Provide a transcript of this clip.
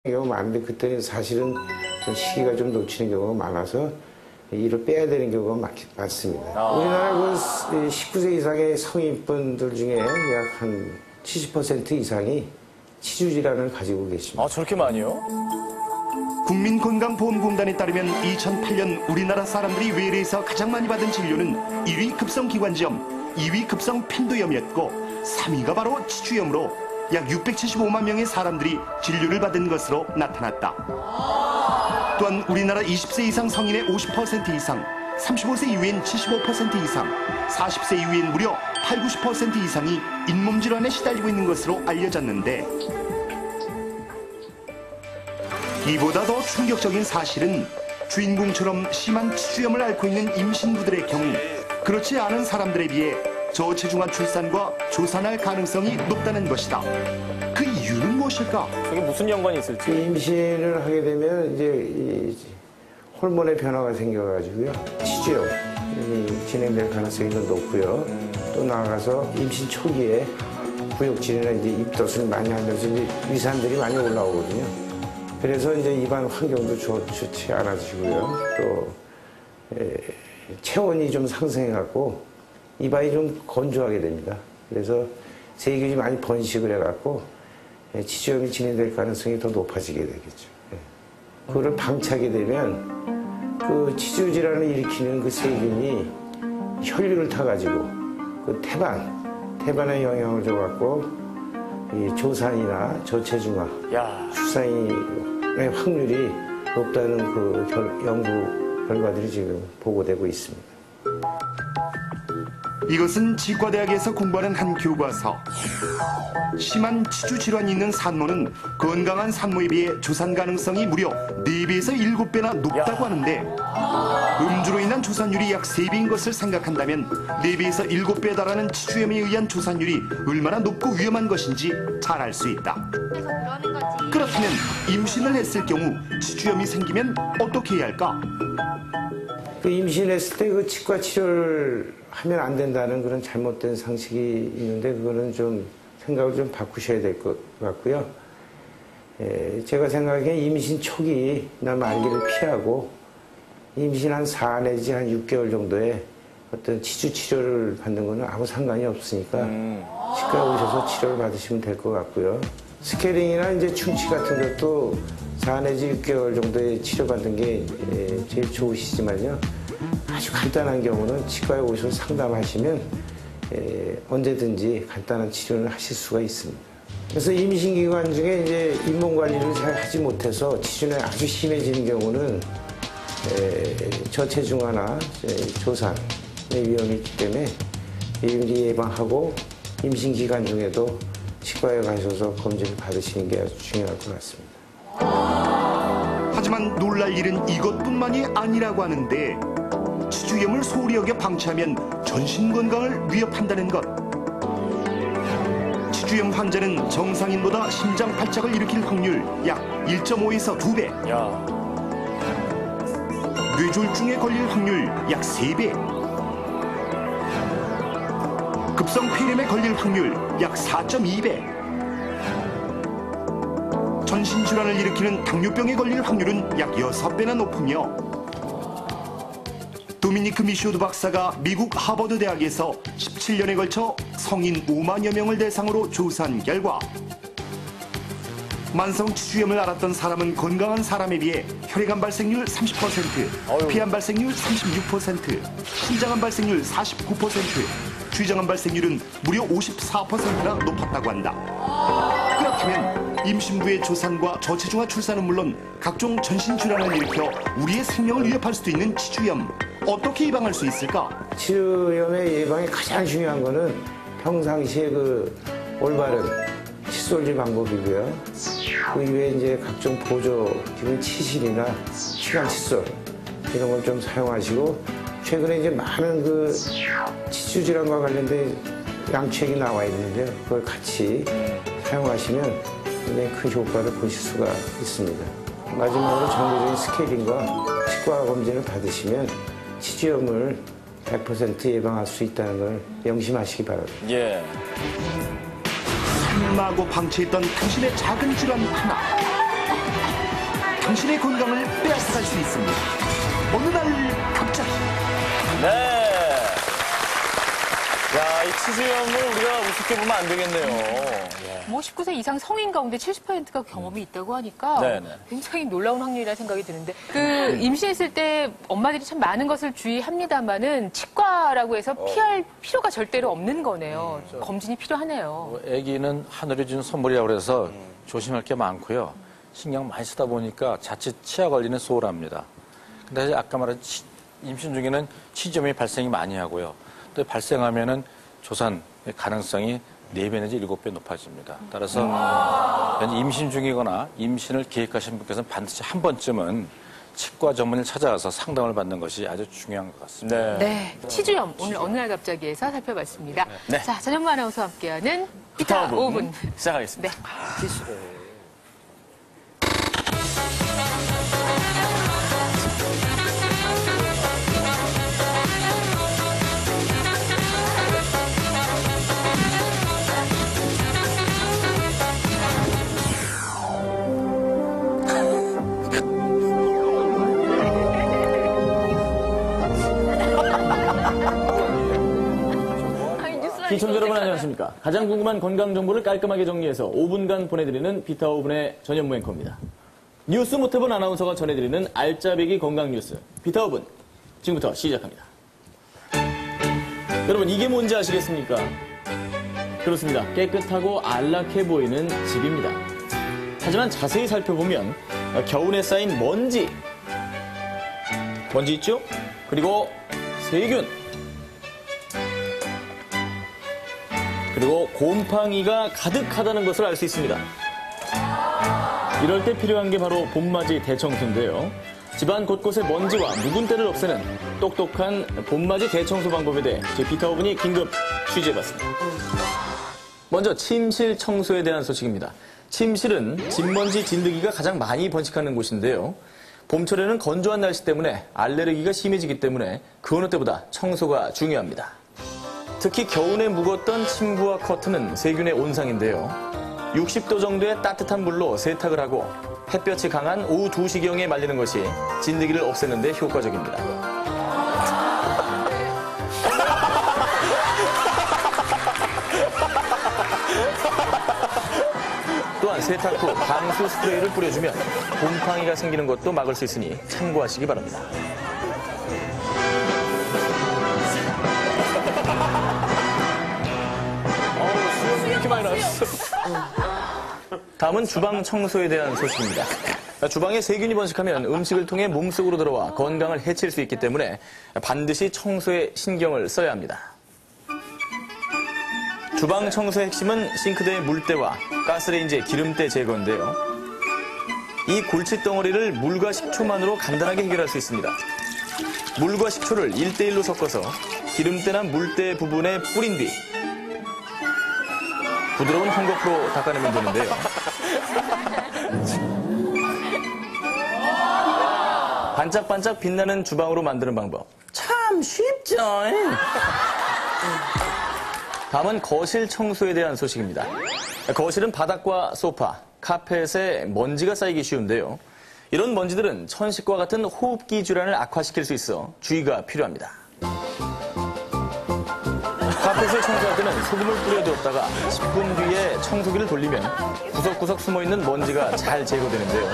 경우가 많은데 그때는 사실은 좀 시기가 좀 놓치는 경우가 많아서 이를 빼야 되는 경우가 많습니다. 우리나라 그 19세 이상의 성인분들 중에 약 한 70% 이상이 치주 질환을 가지고 계십니다. 아, 저렇게 많이요? 국민건강보험공단에 따르면 2008년 우리나라 사람들이 외래에서 가장 많이 받은 진료는 1위 급성기관지염, 2위 급성핀도염이었고 3위가 바로 치주염으로 약 675만 명의 사람들이 진료를 받은 것으로 나타났다. 또한 우리나라 20세 이상 성인의 50% 이상, 35세 이후엔 75% 이상, 40세 이후엔 무려 8, 90% 이상이 잇몸 질환에 시달리고 있는 것으로 알려졌는데 이보다 더 충격적인 사실은 주인공처럼 심한 치주염을 앓고 있는 임신부들의 경우 그렇지 않은 사람들에 비해 저체중아 출산과 조산할 가능성이 높다는 것이다. 그 이유는 무엇일까? 저게 무슨 연관이 있을지. 임신을 하게 되면 이제 이 호르몬의 변화가 생겨가지고요. 치주염이 진행될 가능성이 더 높고요. 또 나아가서 임신 초기에 구역질이나 이제 입덧을 많이 하면서 이제 위산들이 많이 올라오거든요. 그래서 이제 입안 환경도 좋지 않아지고요. 또 체온이 좀 상승해갖고 입안이 좀 건조하게 됩니다. 그래서 세균이 많이 번식을 해갖고 치주염이 진행될 가능성이 더 높아지게 되겠죠. 그거를 방치하게 되면 그 치주 질환을 일으키는 그 세균이 혈류를 타가지고 그 태반에 영향을 줘갖고 이 조산이나 저체중아, 출산의 확률이 높다는 그 연구 결과들이 지금 보고되고 있습니다. 이것은 치과대학에서 공부하는 한 교과서. 심한 치주 질환이 있는 산모는 건강한 산모에 비해 조산 가능성이 무려 4배에서 7배나 높다고 하는데 음주로 인한 조산율이 약 3배인 것을 생각한다면 4배에서 7배에 달하는 치주염에 의한 조산율이 얼마나 높고 위험한 것인지 잘 알 수 있다. 그렇다면 임신을 했을 경우 치주염이 생기면 어떻게 해야 할까? 그 임신했을 때 그 치과 치료를 하면 안 된다는 그런 잘못된 상식이 있는데 그거는 좀 생각을 좀 바꾸셔야 될 것 같고요. 제가 생각하기에 임신 초기나 말기를 피하고 임신 한 4 내지 한 6개월 정도에 어떤 치주 치료를 받는 거는 아무 상관이 없으니까 치과에 오셔서 치료를 받으시면 될 것 같고요. 스케일링이나 이제 충치 같은 것도 4 내지 6개월 정도의 치료받는 게 제일 좋으시지만요. 아주 간단한 경우는 치과에 오셔서 상담하시면 언제든지 간단한 치료를 하실 수가 있습니다. 그래서 임신기간 중에 이제 잇몸 관리를 잘 하지 못해서 치주염이 아주 심해지는 경우는 저체중아나 조산의 위험이 있기 때문에 미리 예방하고 임신기간 중에도 치과에 가셔서 검진을 받으시는 게 아주 중요할 것 같습니다. 하지만 놀랄 일은 이것뿐만이 아니라고 하는데 치주염을 소홀히 여겨 방치하면 전신 건강을 위협한다는 것. 치주염 환자는 정상인보다 심장 발작을 일으킬 확률 약 1.5에서 2배. 뇌졸중에 걸릴 확률 약 3배. 급성폐렴에 걸릴 확률 약 4.2배. 전신질환을 일으키는 당뇨병에 걸릴 확률은 약 6배나 높으며 도미니크 미쇼드 박사가 미국 하버드 대학에서 17년에 걸쳐 성인 5만여 명을 대상으로 조사한 결과 만성 치주염을 앓았던 사람은 건강한 사람에 비해 혈액암 발생률 30%, 폐암 발생률 36%, 신장암 발생률 49%, 췌장암 발생률은 무려 54%나 높았다고 한다. 그렇다면 임신부의 조산과 저체중아 출산은 물론 각종 전신 질환을 일으켜 우리의 생명을 위협할 수도 있는 치주염. 어떻게 예방할 수 있을까? 치주염의 예방에 가장 중요한 거는 평상시에 그 올바른 칫솔질 방법이고요. 그 이외에 이제 각종 보조 기본 치실이나 치간 칫솔 이런 걸 좀 사용하시고 최근에 이제 많은 그 치주 질환과 관련된 양치액이 나와 있는데요. 그걸 같이 사용하시면 굉장히 큰 효과를 보실 수가 있습니다. 마지막으로 정기적인 스케일링과 치과 검진을 받으시면 치주염을 100% 예방할 수 있다는 걸 명심하시기 바랍니다. 삼마고 방치했던 당신의 작은 질환 하나. 당신의 건강을 빼앗아갈 수 있습니다. 어느 날 갑자기 네. 야, 이 치수염을 우리가 우습게 보면 안 되겠네요. 예. 뭐 19세 이상 성인 가운데 70%가 경험이 있다고 하니까 네네. 굉장히 놀라운 확률이라 생각이 드는데 그 임신했을 때 엄마들이 참 많은 것을 주의합니다만은 치과라고 해서 피할 필요가 절대로 없는 거네요. 검진이 필요하네요. 아기는 하늘이 준 선물이라고 그래서 조심할 게 많고요. 신경 많이 쓰다 보니까 자칫 치아 관리는 소홀합니다. 근데 아까 말한 임신 중에는 치주염이 발생이 많이 하고요. 또 발생하면은 조산의 가능성이 4배 내지 7배 높아집니다. 따라서 임신 중이거나 임신을 계획하신 분께서는 반드시 한 번쯤은 치과 전문의를 찾아가서 상담을 받는 것이 아주 중요한 것 같습니다. 네, 치주염 오늘 어느 날 갑자기에서 살펴봤습니다. 네. 자, 전현무 아나운서와 함께하는 비타 5분. 시작하겠습니다. 네. 시청자 여러분 안녕하십니까. 가장 궁금한 건강 정보를 깔끔하게 정리해서 5분간 보내드리는 비타 5분의 전현무 앵커입니다. 뉴스 못해본 아나운서가 전해드리는 알짜배기 건강 뉴스 비타 5분 지금부터 시작합니다. 여러분 이게 뭔지 아시겠습니까? 그렇습니다. 깨끗하고 안락해 보이는 집입니다. 하지만 자세히 살펴보면 겨울에 쌓인 먼지 있죠? 그리고 세균 그리고 곰팡이가 가득하다는 것을 알 수 있습니다. 이럴 때 필요한 게 바로 봄맞이 대청소인데요. 집안 곳곳의 먼지와 묵은 때를 없애는 똑똑한 봄맞이 대청소 방법에 대해 저희 비타5분이 긴급 취재해봤습니다. 먼저 침실 청소에 대한 소식입니다. 침실은 집먼지 진드기가 가장 많이 번식하는 곳인데요. 봄철에는 건조한 날씨 때문에 알레르기가 심해지기 때문에 그 어느 때보다 청소가 중요합니다. 특히 겨울에 묵었던 침구와 커튼은 세균의 온상인데요. 60도 정도의 따뜻한 물로 세탁을 하고 햇볕이 강한 오후 2시경에 말리는 것이 진드기를 없애는 데 효과적입니다. 또한 세탁 후 방수 스프레이를 뿌려주면 곰팡이가 생기는 것도 막을 수 있으니 참고하시기 바랍니다. 이렇게 많이 나왔어. 다음은 주방 청소에 대한 소식입니다. 주방에 세균이 번식하면 음식을 통해 몸속으로 들어와 건강을 해칠 수 있기 때문에 반드시 청소에 신경을 써야 합니다. 주방 청소의 핵심은 싱크대의 물때와 가스레인지의 기름때 제거인데요. 이 골칫덩어리를 물과 식초만으로 간단하게 해결할 수 있습니다. 물과 식초를 1대1로 섞어서 기름때나 물때 부분에 뿌린 뒤 부드러운 헝겊으로 닦아내면 되는데요. 반짝반짝 빛나는 주방으로 만드는 방법. 참 쉽죠? 다음은 거실 청소에 대한 소식입니다. 거실은 바닥과 소파, 카펫에 먼지가 쌓이기 쉬운데요. 이런 먼지들은 천식과 같은 호흡기 질환을 악화시킬 수 있어 주의가 필요합니다. 카펫을 청소할 때는 소금을 뿌려두었다가 10분 뒤에 청소기를 돌리면 구석구석 숨어있는 먼지가 잘 제거되는데요.